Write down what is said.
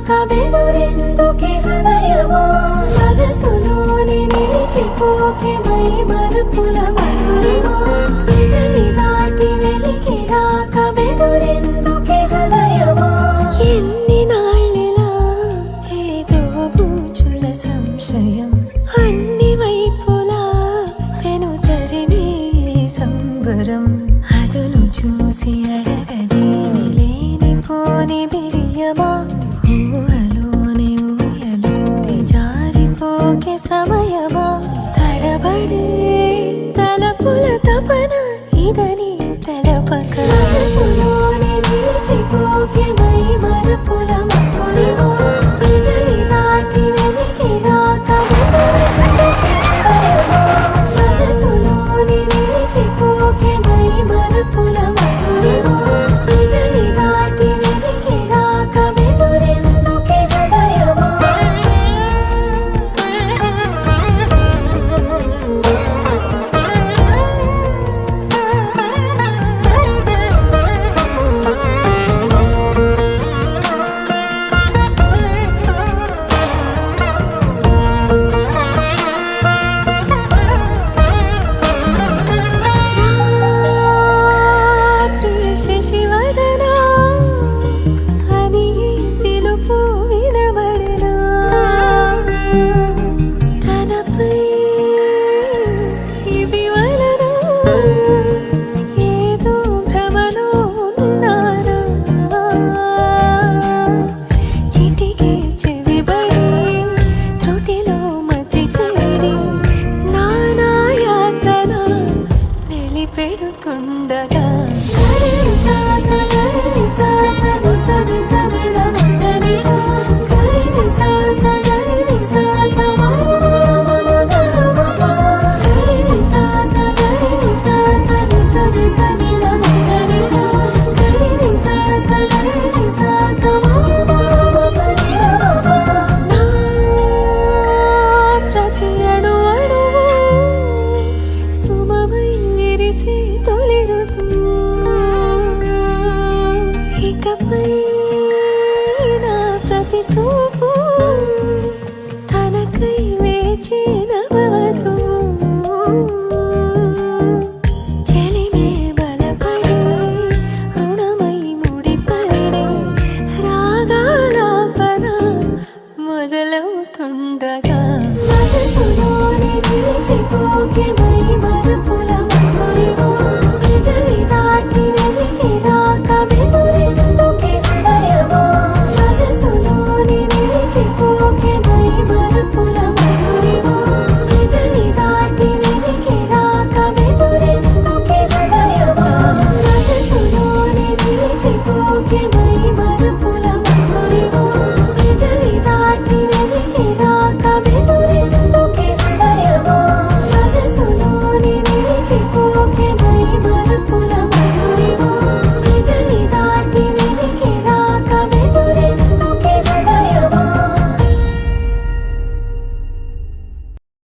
కబెదురెందుకే హృదయమా మనసులోని నిలిచిపోకే మై మరుపుల మధురిమా పెదవి దాటి వెలికిరా కబెదురెందుకే హృదయమా ఎన్ని నాళ్ళిలా ఏదో బూచుల సంశయం అన్ని వైపులా వెనుతరిమే సంబరం అదును చూసి అడగదేమి లేనిపోని బిడియమా ఊహలోని ఊయలోకి జారిపోకే సమయమా తడబడే తలపుల తపన ఇదని తెలపక మనసులోని నిలిచిపోకే మై మరుపుల మధురిమా పెదవి దాటి వెలికిరా కబెదురెందుకే హృదయమా మనసులోని నిలిచిపోకే మై మరుపుల మధురిమా పెదవి దాటి వెలికిరా కబెదురెందుకే హృదయమా శశివదనా అని పిలుపు వినబడనా తనపై ఇది వలన ఏదో భ్రమలో ఉన్నానా చిటికే చెవిబడి త్రుటిలో మతి చేరి నానా యాతన వెలిపెడుతుండగా ప్రతి అణు అణువు సుమమై విరిసి తొలి ఋతువు ఇకపై నా ప్రతి చూపు